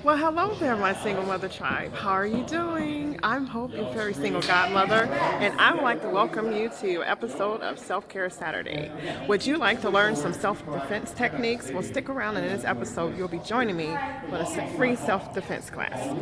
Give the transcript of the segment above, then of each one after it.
Well, hello there, my single mother tribe. How are you doing? I'm Hope, your very single godmother, and I would like to welcome you to an episode of Self Care Saturday. Would you like to learn some self defense techniques? Well, stick around, and in this episode, you'll be joining me with a free self defense class.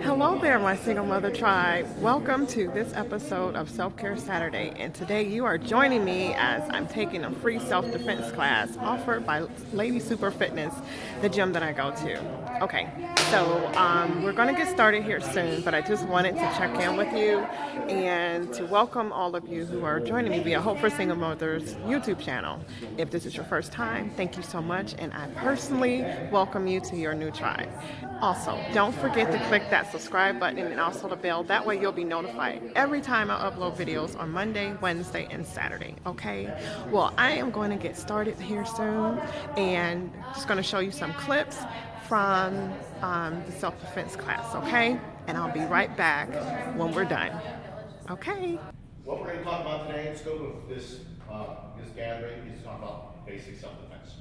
Hello there, my single mother tribe. Welcome to this episode of Self Care Saturday. And today you are joining me as I'm taking a free self defense class offered by Lady Super Fitness, the gym that I go to. Okay, so we're going to get started here soon, but I just wanted to check in with you and to welcome all of you who are joining me via Hope for Single Mothers YouTube channel. If this is your first time, thank you so much, and I personally welcome you to your new tribe. Also, don't forget to click that subscribe button and also the bell. That way you'll be notified every time I upload videos on Monday, Wednesday, and Saturday. Okay? Well, I am going to get started here soon and just going to show you some clips from the self-defense class. Okay? And I'll be right back when we're done. Okay? What we're going to talk about today, in scope of this gathering, is to talk about basic self-defense.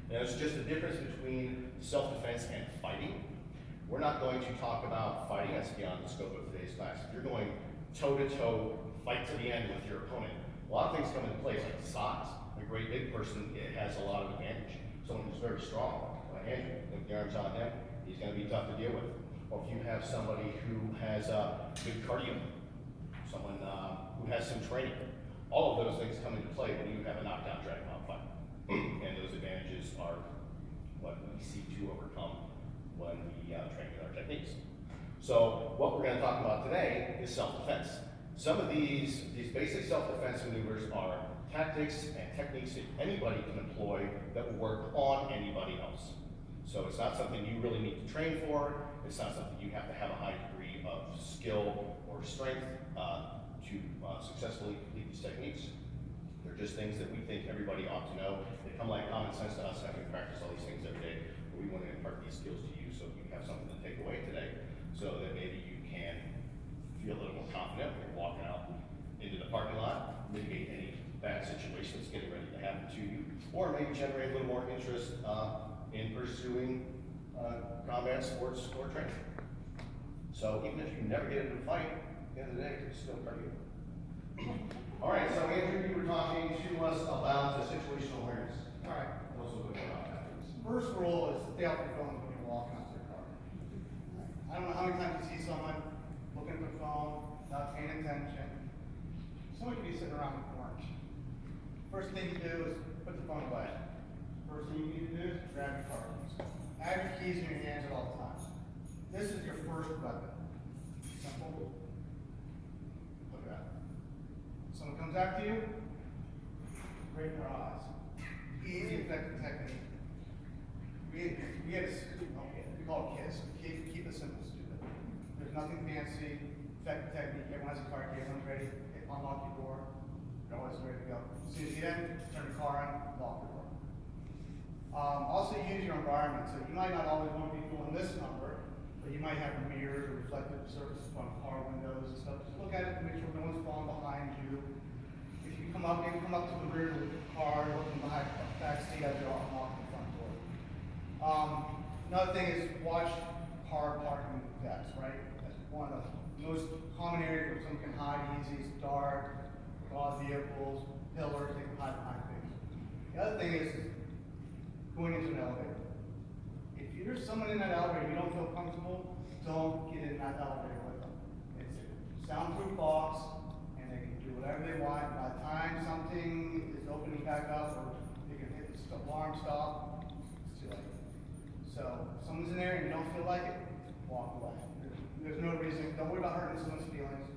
Now, it's just the difference between self-defense and fighting. We're not going to talk about fighting, that's beyond the scope of today's class. If you're going toe-to-toe, fight to the end with your opponent, a lot of things come into place, like size. A great big person has a lot of advantage. Someone who's very strong, like Andrew, with the arms on him, he's going to be tough to deal with. Or if you have somebody who has good cardio, someone who has some training, all of those things come into play when you have a knockdown, drag-out fight. And those advantages are what we seek to overcome when we train with our techniques. So what we're going to talk about today is self-defense. Some of these basic self-defense maneuvers are tactics and techniques that anybody can employ that will work on anybody else. So it's not something you really need to train for. It's not something you have to have a high degree of skill or strength to successfully complete these techniques. They're just things that we think everybody ought to know. They come like common sense to us, having practiced all these things every day. But we want to impart these skills to you so you have something to take away today, so that maybe you can feel a little more confident when you're walking out into the parking lot, mitigate any bad situations getting ready to happen to you, or maybe generate a little more interest in pursuing combat sports or training. So even if you never get into a fight, at the end of the day, it's still cardio. All right, so Andrew, you were talking to us about the situational awareness. All right. Tell us a little bit about that, please. First rule is stay off your phone when you're walking out to your car. I don't know how many times you see someone looking at their phone, not paying attention. Someone could be sitting around the corner. First thing you do is put the phone away. First thing you need to do is grab your car keys. Have your keys in your hands at all times. This is your first weapon. Simple. Look at that. Someone comes after you, right in their eyes. Easy, effective technique. We call it KISS. Keep it simple, stupid. There's nothing fancy. Effective technique. Everyone has a car key. Everyone's ready. Unlock your door. You're always ready to go. As soon as you get in, turn the car on, lock the door. Also use your environment. So you might not always want to be doing this number, but you might have mirrors or reflective surfaces on car windows and stuff. Just look at it and make sure no one's falling behind you. If you come up to the rear of the car, looking behind the back seat as you're unlocking the front door. Another thing is watch car parking decks, right? That's one of the most common areas where someone can hide easy. It's dark, a lot of vehicles, pillars, they can hide behind things. The other thing is going into an elevator. If there's someone in that elevator and you don't feel comfortable, don't get in that elevator with them. It's a soundproof box, and they can do whatever they want. By the time something is opening back up, or they can hit the alarm stop, it's too late. So, if someone's in there and you don't feel like it, walk away. There's no reason, don't worry about hurting someone's feelings.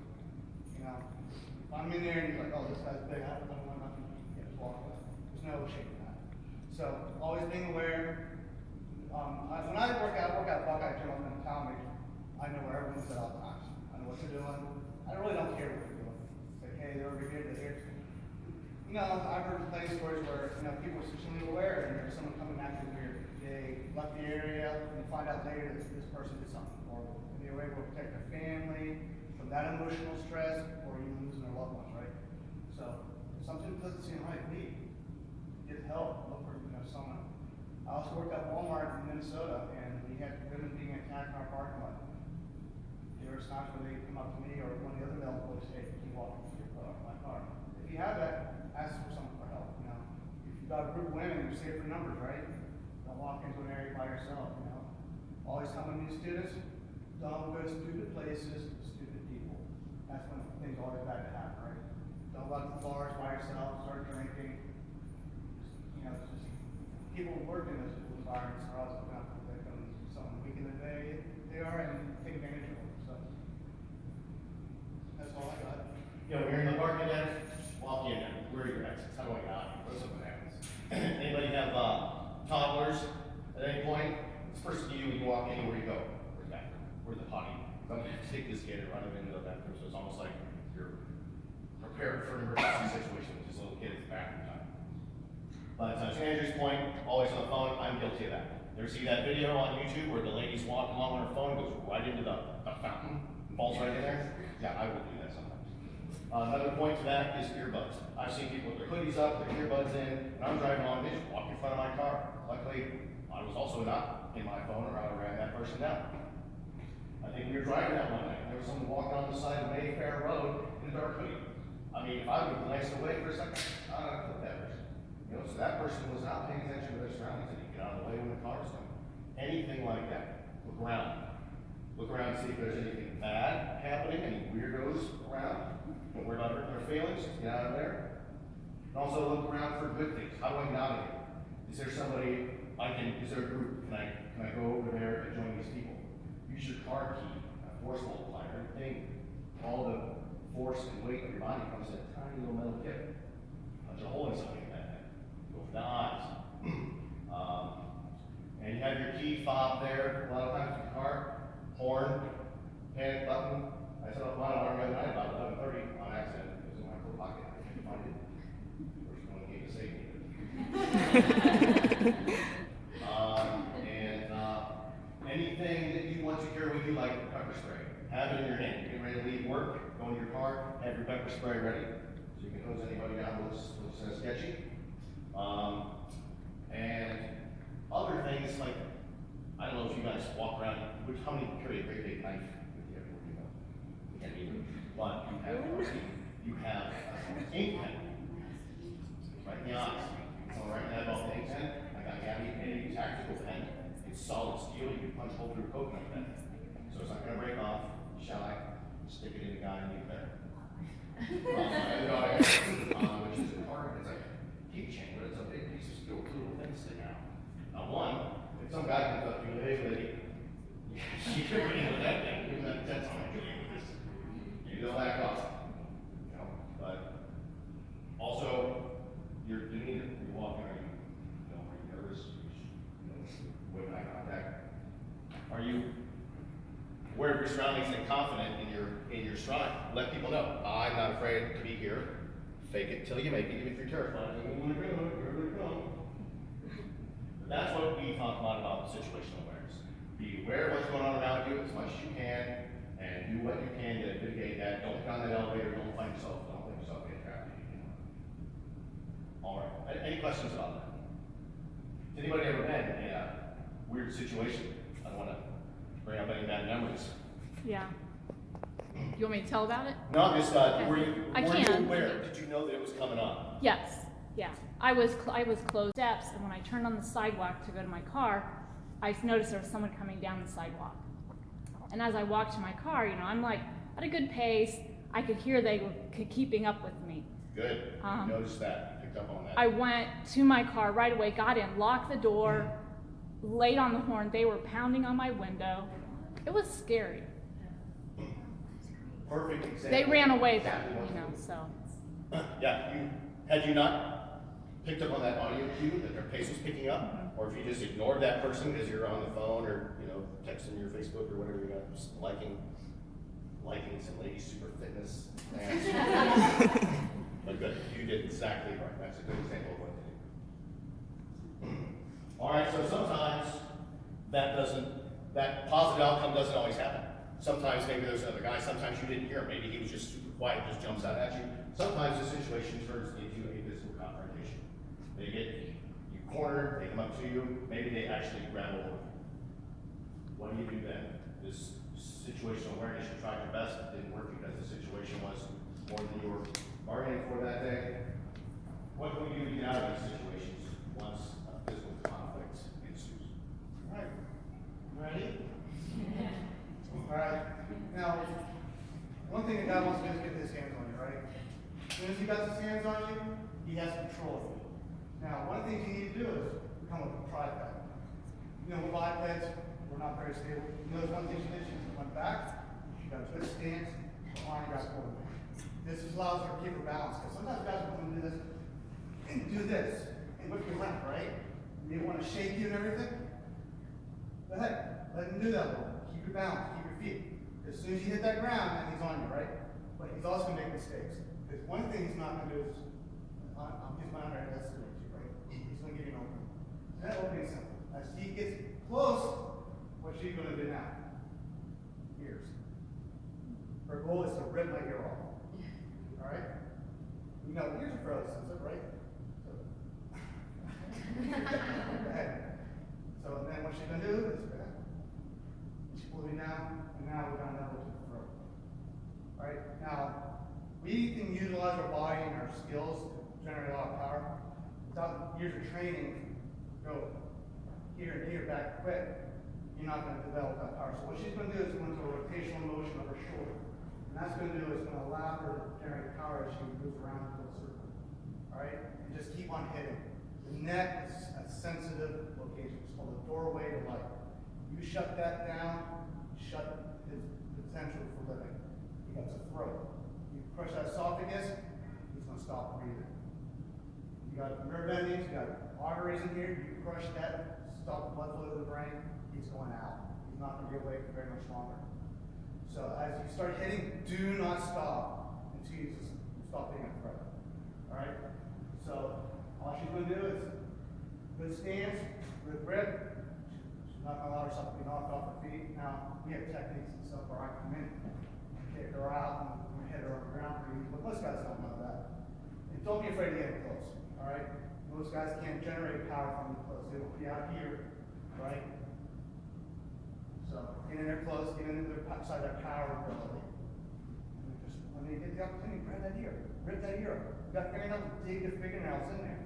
You know, if I'm in there and you're like, oh, this guy's big, I don't want nothing, just walk away. There's So always being aware. When I work out at Buckeye Gym up in Talmadge, I know where everyone's at all times. I know what they're doing. I really don't care what they're doing. It's like, hey, they're over here, they're here. You know, I've heard plenty of stories where, you know, people are extremely aware and there's someone coming at you weird. They left the area and you find out later that this person did something horrible. And they were able to protect their family from that emotional stress or even losing their loved ones, right? So if something doesn't seem right, leave. Get help. Look for, you know, someone. I also worked at Walmart in Minnesota and we had women being attacked in our parking lot. There were times where they come up to me or one of the other male employees say, "Can you walk into my car?" If you have that, ask for someone for help. You know, if you've got a group of women, you save your numbers, right? Don't walk into an area by yourself. You know, always come with new students. Don't go to stupid places, with stupid people. That's when things are always bad to happen, right? Don't go to the bars by yourself, start drinking. You know, it's just people who work in those environments are always looking out for the victims, someone weaker than they are, and take advantage of them. So that's all I got. You know, when you're in the parking deck, walk in there. Where are your exits? How do I get out? What if something happens? Anybody have toddlers at any point? This person to you when you walk in, where do you go? Where's the bathroom? Where's the potty? I'm going to take this kid and run him into the bathroom, so it's almost like you're prepared for an emergency situation with this little kid at the bathroom time. But to Andrew's point, always on the phone, I'm guilty of that. You ever see that video on YouTube where the lady's walking along on her phone, goes right into the fountain, falls right in there? Yeah, I will do that sometimes. Another point to that is earbuds. I've seen people with their hoodies up, their earbuds in, and I'm driving along, they just walk in front of my car. Luckily, I was also not in my phone or I would have ran that person down. I think we were driving that one night, and there was someone walking on the side of Mayfair Road in a dark hoodie. I mean, if I would have glanced away for a second, I don't know, I put that person. You know, so that person was not paying attention to their surroundings and you get out of the way when the car was coming. Anything like that, look around. Look around and see if there's anything bad happening, any weirdos around. Don't worry about hurting their feelings, get out of there. And also look around for good things. How do I navigate? Is there somebody is there a group? Can I go over there and join these people? Use your car key, a force multiplier, everything. All the force and weight of your body comes in a tiny little metal kit. Punch a hole in something like that. Go for the eyes. And you have your key fob there. A lot of times in the car, horn, panic button. I set up my alarm the other night about 11:30 on accident. It was in my coat pocket. I couldn't find it. First one came to save me. Anything that you want to carry with you, like pepper spray, have it in your hand. You're getting ready to leave work, go in your car, have your pepper spray ready. So you can hose anybody down who looks sketchy. And other things like, I don't know if you guys walk around, how many carry a great big knife with you everywhere you go? You can't either. But you have an ink pen. Right in the eyes. So right now, about the ink pen, I got Gabby a tactical pen. It's solid steel, you can punch a hole through a coconut pen. So it's not going to break off. Shall I stick it in the guy and get better? Which is important. It's like a keychain, but it's a big piece of steel, two little things sticking out. Now, one, if some guy comes up to you, hey, lady, you can read with that thing, give that that's on it. You don't back off. You know, but also your demeanor, you're walking, are you nervous? With eye contact. Are you aware of your surroundings and confident in your stride? Let people know, I'm not afraid to be here. Fake it till you make it, even if you're terrified. That's what we talk about situational awareness. Be aware of what's going on around you as much as you can, and do what you can to mitigate that. Don't get on that elevator, don't let yourself get trapped. All right, any questions about that? Has anybody ever been in a weird situation? I don't want to bring up any bad memories. Yeah. You want me to tell about it? No, just were you can. aware? Did you know that it was coming on? Yes. Yeah. I was closed steps, and when I turned on the sidewalk to go to my car, I noticed there was someone coming down the sidewalk. And as I walked to my car, I'm like at a good pace. I could hear they were keeping up with me. Good. You noticed that. You picked up on that. I went to my car right away, got in, locked the door, laid on the horn. They were pounding on my window. It was scary. Perfect example. They ran away though, so. Yeah, had you not picked up on that audio cue that their pace was picking up, or if you just ignored that person because you're on the phone or, you know, texting your Facebook or whatever you got, just liking some lady super fitness dance. But good, you did exactly right. That's a good example of what to do. All right, so sometimes that positive outcome doesn't always happen. Sometimes maybe there's another guy, sometimes you didn't hear him, maybe he was just super quiet, just jumps out at you. Sometimes the situation turns into a physical confrontation. They get you cornered, they come up to you, maybe they actually grab a hold of you. What do you do then? This situational awareness, you tried your best, it didn't work because the situation was more than you were bargaining for that day. What can we do to get out of these situations once a physical conflict ensues? All right, ready? All right, now, one thing that God wants to do is get his hands on you, right? As soon as he got his hands on you, he has control of you. Now, one of the things you need to do is become a tripod. You know, with bipeds, we're not very stable. You know, there's one thing she did, she went back, she got a good stance, behind, got forward. This allows her to keep her balance, because sometimes guys will come and do this, and do this, and whip you around, right? They want to shake you and everything. Go ahead, let him do that a little. Keep your balance, keep your feet. As soon as you hit that ground, then he's on you, right? But he's also going to make mistakes. Because one thing he's not going to do is, he's not going to underestimate you, right? He's going to give you an opening. That opening is simple. As he gets close, what's she going to do now? Ears. Her goal is to rip my ear off. All right? You know, ears are fairly sensitive, right? So, go ahead. So then what she's going to do is, she pulls me down, and now we're going to level to the throat. All right? Now, we can utilize our body and our skills to generate a lot of power. Without years of training, go here and here back quick, you're not going to develop that power. So what she's going to do is go into a rotational motion of her shoulder. And that's going to do is going to allow her to generate power as she moves around in a circle. All right? And just keep on hitting. The neck is a sensitive location. It's called the doorway to life. You shut that down, shut his potential for living. He got the throat. You crush that esophagus, he's going to stop breathing. You got nerve endings, you got arteries in here, you crush that, stop the blood flow to the brain, he's going out. He's not going to be awake for very much longer. So as you start hitting, do not stop until you just stop being a threat. All right? So all she's going to do is good stance, good grip. She's not going to allow herself to be knocked off her feet. Now, we have techniques and stuff where I come in, kick her out, and hit her on the ground for you, but most guys don't know that. And don't be afraid to get close, all right? Most guys can't generate power from you close. They will be out here, right? So get in there close, get into their side of their power ability. And just when they get the opportunity, grab that ear, rip that ear up. You got fingernails, dig the fingernails in there.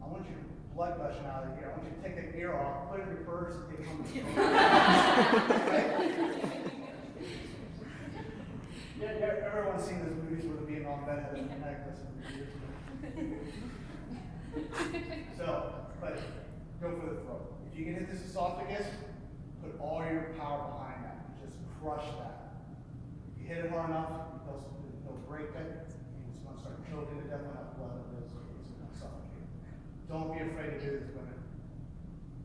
I want your blood gushing out of the ear. I want you to take that ear off, put it in your purse, and take it home. Yeah, everyone's seen those movies where the Vietnam vet has a necklace and the ears. So, but go for the throat. If you can hit this esophagus, put all your power behind that. Just crush that. If you hit it hard enough, they'll break it, and it's going to start choking to death on that blood of those it's going to suffocate. Don't be afraid to do this, women.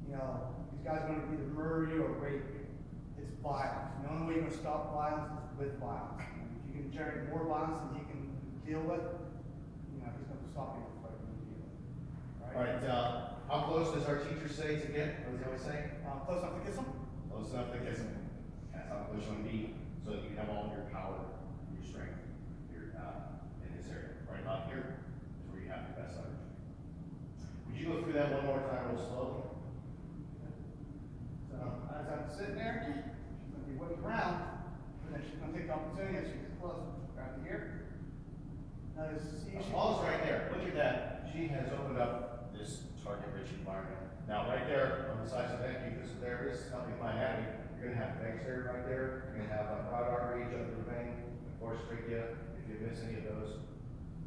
You know, these guys are going to either murder you or rape you. It's violence. The only way you're going to stop violence is with violence. If you can generate more violence than he can deal with, you know, he's going to stop you from fighting you deal with. All right, how close does our teacher say to get? What does he always say? Close enough to kiss him? Close enough to kiss him. That's how close you want to be, so that you have all your power, your strength, your in this area. Right about here is where you have your best leverage. Would you go through that one more time real slowly? So as I'm sitting there, she's going to be whipped around, and then she's going to take the opportunity as she gets close. Grab the ear. Now see, The ball's right there. Look at that. She has opened up this target-rich environment. Now, right there on the sides of that, because there is something in my anatomy, you're going to have veins there, right there. You're going to have a carotid artery, jugular vein, of course, trachea. If you miss any of those,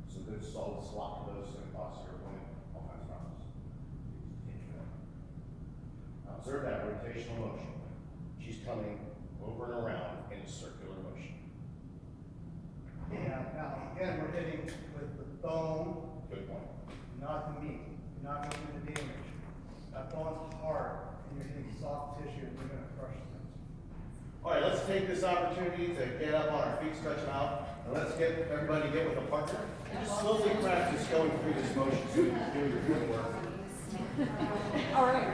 some good solid slot to those, and cause your opponent all kinds of problems. Now, observe that rotational motion. She's coming over and around in a circular motion. Yeah, now again, we're hitting with the bone, Good point. not the meat. You're not going to do the damage. That ball's hard, and you're hitting soft tissue, and you're going to crush things. All right, let's take this opportunity to get up on our feet, stretch them out, and let's get everybody get with a partner. And just slowly practice going through this motion so you can do your footwork. All right.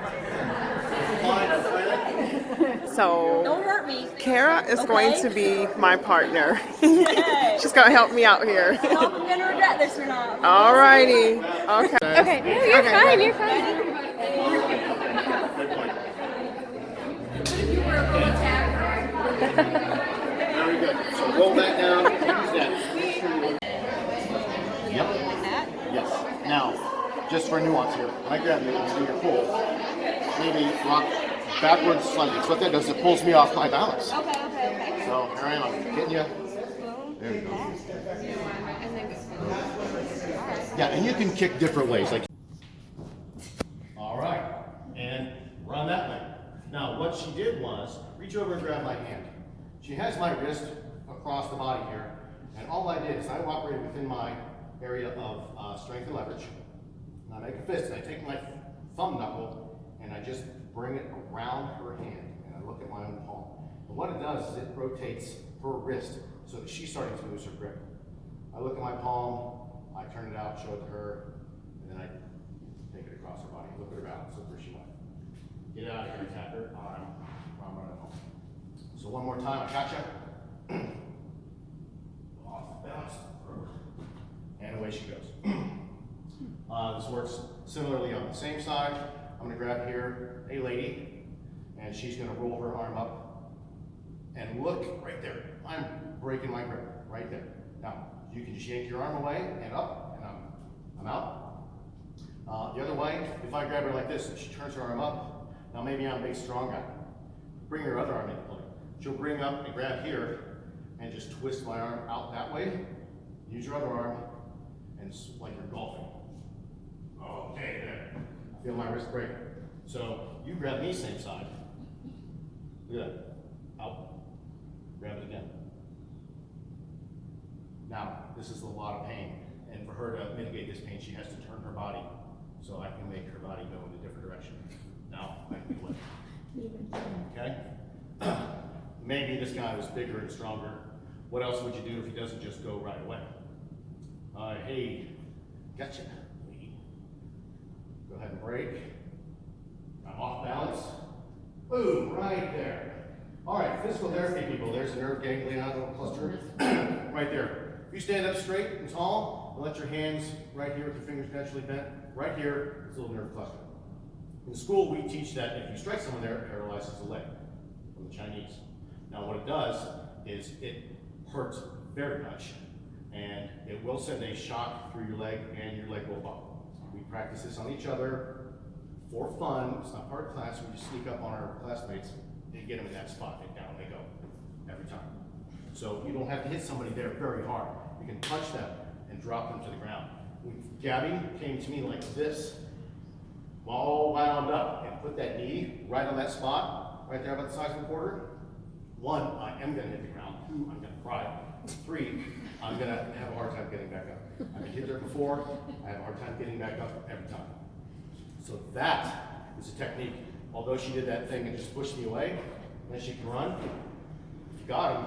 So Don't hurt me. Kara is going Okay. to be my partner. She's going to help me out here. I don't know if I'm gonna regret this or not. All righty. Okay. Okay. No, you're Okay, fine. good. You're fine. Good point. Very good. So roll that down. Use that. Yep. Yes. Now, just for nuance here, when I grab you and do your pull, maybe rock backwards slightly. So what that does, it pulls me off my balance. Okay. So here I am. I'm hitting you. There you go. Yeah, and you can kick different ways. Like. All right, and run that way. Now, what she did was reach over and grab my hand. She has my wrist across the body here, and all I did is I operated within my area of strength and leverage. And I make a fist, and I take my thumb knuckle, and I just bring it around her hand, and I look at my own palm. And what it does is it rotates her wrist so that she's starting to lose her grip. I look at my palm, I turn it out, show it to her, and then I take it across her body. Look at her balance, look where she went. Get out of here, tap her arm, I'm running home. So one more time, I gotcha. Off balance, and away she goes. This works similarly on the same side. I'm gonna grab here a lady, and she's gonna roll her arm up, and look right there. I'm breaking my grip right there. Now, you can just yank your arm away and up, and I'm out. The other way, if I grab her like this and she turns her arm up, now maybe I'm a big strong guy. Bring her other arm into play. She'll bring up and grab here and just twist my arm out that way. Use your other arm and like you're golfing. Okay, there. I feel my wrist break. So you grab me same side. Look at that. Out. Grab it again. Now, this is a lot of pain. And for her to mitigate this pain, she has to turn her body so I can make her body go in a different direction. Now, I can do it. Okay? Maybe this guy was bigger and stronger. What else would you do if he doesn't just go right away? Hey, gotcha. Go ahead and break. I'm off balance. Boom, right there. All right, physical therapy people, there's a nerve ganglion cluster right there. If you stand up straight and tall, and let your hands right here with your fingers naturally bent, right here is a little nerve cluster. In school, we teach that if you strike someone there, it paralyzes the leg, from the Chinese. Now, what it does is it hurts very much, and it will send a shock through your leg, and your leg will buckle. We practice this on each other for fun. It's not part of class. We just sneak up on our classmates and get them in that spot, and down they go every time. So you don't have to hit somebody there very hard. You can punch them and drop them to the ground. When Gabby came to me like this, all wound up, and put that knee right on that spot, right there about the size of a quarter. 1, I am going to hit the ground. 2, I'm going to cry. 3, I'm going to have a hard time getting back up. I've been hit there before. I have a hard time getting back up every time. So that is a technique. Although she did that thing and just pushed me away, and then she can run. If you got him,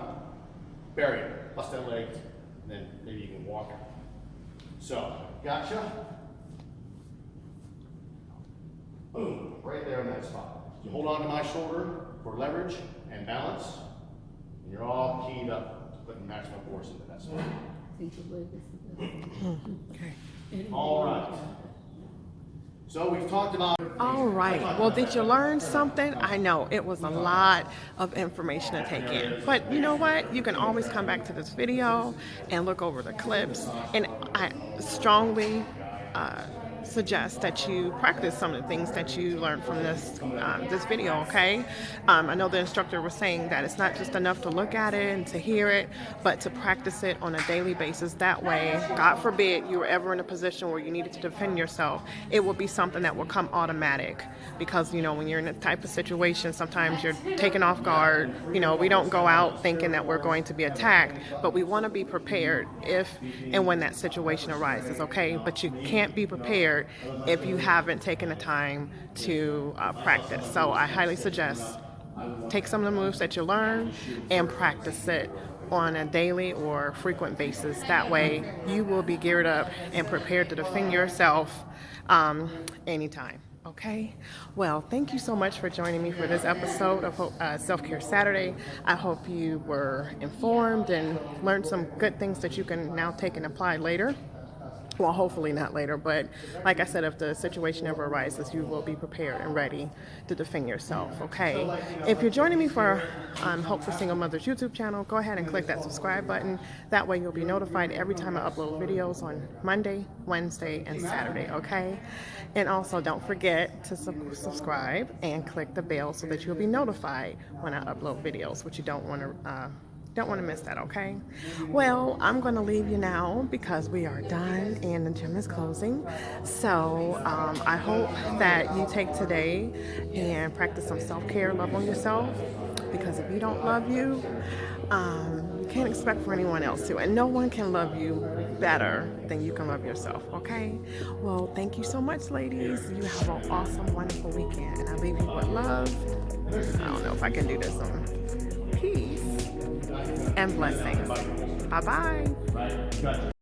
bury him, bust that leg, and then maybe you can walk him. So, gotcha. Boom, right there in that spot. You hold on to my shoulder for leverage and balance, and you're all keyed up to putting maximum force into that spot. Okay. All right. So we've talked about. All right. Well, did you learn something? I know it was a lot of information to take in, but you know what? You can always come back to this video and look over the clips, and I strongly suggest that you practice some of the things that you learned from this video, okay? I know the instructor was saying that it's not just enough to look at it and to hear it, but to practice it on a daily basis. That way, God forbid you were ever in a position where you needed to defend yourself, it will be something that will come automatic. Because, you know, when you're in this type of situation, sometimes you're taken off guard. You know, we don't go out thinking that we're going to be attacked, but we want to be prepared if and when that situation arises, okay? But you can't be prepared prepared if you haven't taken the time to practice. So I highly suggest take some of the moves that you learn and practice it on a daily or frequent basis. That way you will be geared up and prepared to defend yourself anytime. Okay, well, thank you so much for joining me for this episode of Self-Care Saturday. I hope you were informed and learned some good things that you can now take and apply later. Well, hopefully not later, but like I said, if the situation ever arises, you will be prepared and ready to defend yourself, okay? If you're joining me for Hope for Single Mothers YouTube channel, go ahead and click that subscribe button. That way you'll be notified every time I upload videos on Monday, Wednesday, and Saturday, okay? And also don't forget to subscribe and click the bell so that you'll be notified when I upload videos, which you don't want to miss that, okay? Well, I'm going to leave you now because we are done and the gym is closing. So I hope that you take today and practice some self-care, love on yourself, because if you don't love you, you can't expect for anyone else to, and no one can love you better than you can love yourself, okay? Well, thank you so much, ladies. You have an awesome, wonderful weekend, and I leave you with love. I don't know if I can do this one. Peace and blessings. Bye-bye.